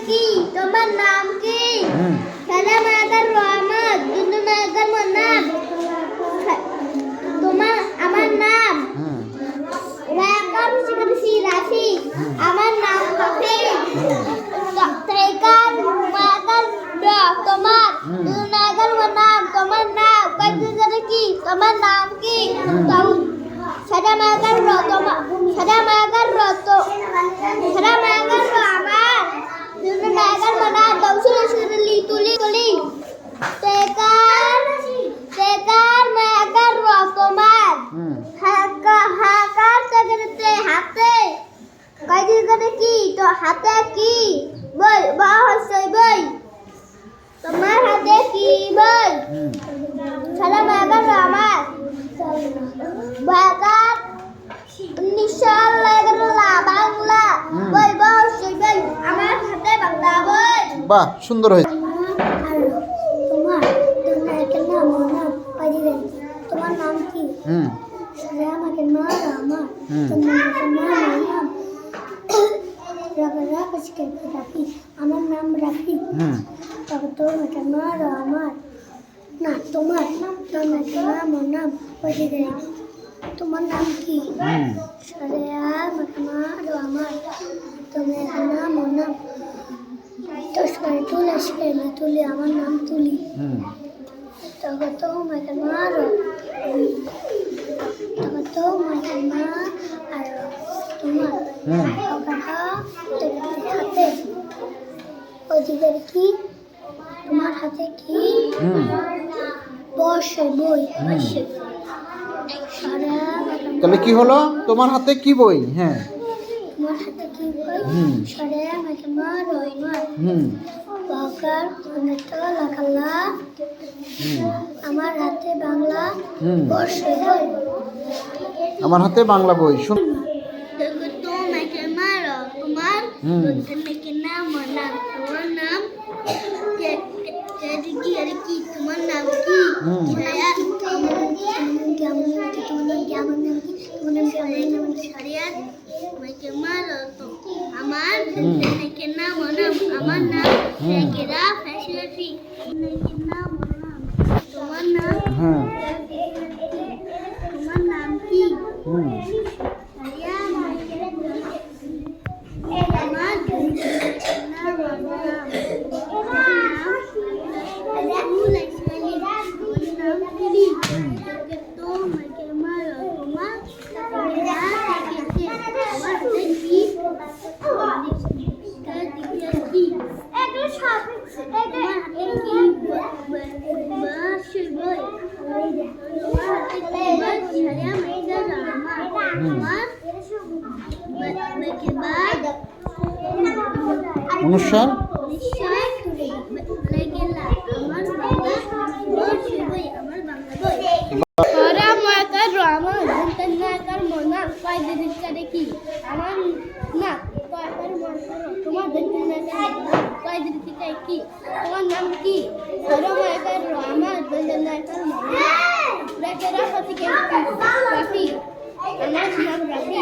কি তোমার নাম কি সাদা মাগার রহমত দুনু মাগার নাম তোমার আমার নাম রাকার শিখছি রাশি আমার নাম কফি তেকার মাগার তোমার দুনু মাগার নাম তোমার নাম কয়দিন কি তোমার নাম কি সাদা মাগার তোমার সাদা মাগার তো সাদা মাগার আমার দুনু মাগার নাম দৌসুলি তুলি তুলি তেকার মাগার তোমার হাকার তেগরতে হাতে কয়দিন করে কি তো হাতে কি বই বা হসই বই তোমার হাতে কি বই সাদা মাগার আমার বাগার 1911 বাংলা বই বা হসই বই আমার হাতে বাংলা বই বাহ সুন্দর হয়েছে তোমার নাম কি আমাকে মা আমার রাখি আমার নাম রাখি তোমাকে মা আমার না তোমার আমার নাম তোমার নাম কি আমাকে মা আমার তোমার নাম নাম তুলি আমার নাম তুলি তোমাকে মা তোমাকে মা আর তোমার হাতে অধিকার কি তোমার হাতে কি বসে বই তাহলে কি হলো তোমার হাতে কি বই হ্যাঁ তোমার হাতে কি বই সরে আমাকে মা রই মা বকার লাখাল্লা আমার হাতে বাংলা বসে বই আমার হাতে বাংলা বই শুন তোমাকে মারো তোমার তোমাকে নাম নাম তোমার নাম কি তোমার নাম কি আমার নাম আমার নাম তোমার নাম তোমার নাম কি অনুষ্ঠান তোমার নাম কি রাফি আমার নাম রাফি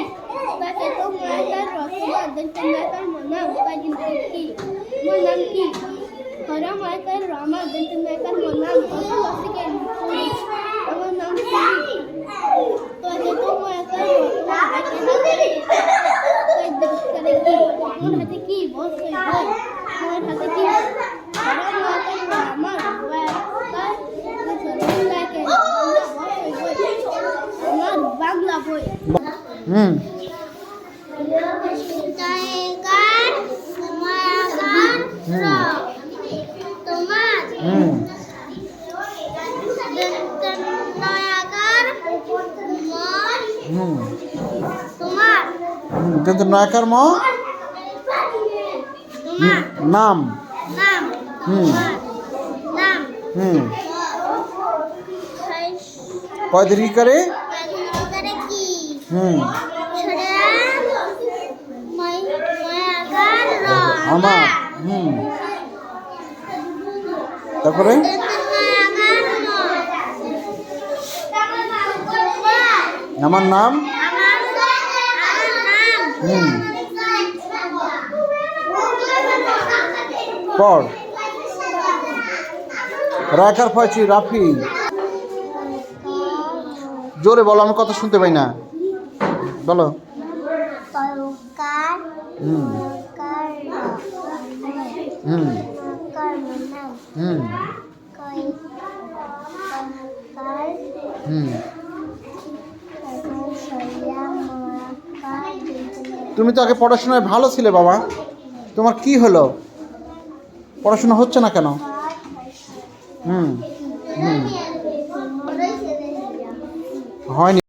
তাকে তো মায়ের রসিয়া দন্তনাকার নাম কাজিন কি আমার নাম কি হরা মায়ের রামা দন্তনাকার নাম রসিকে আমার নাম কি তাকে তো মায়ের আমার হাতে কি বসে আমার হাতে কি হরা মায়ের রামা আমার বাংলা বই নায়কার ম নাম কয় দীর্ঘ করে আমার তারপরে আমার নাম পড়। রাকার ফয়চি রাফি। জোরে বলো, আমি কথা শুনতে পাই না, বলো। হুম হুম হুম হুম। তুমি তো আগে পড়াশোনায় ভালো ছিলে বাবা, তোমার কি হলো? পড়াশোনা হচ্ছে না কেন? হুম হুম। হয়নি।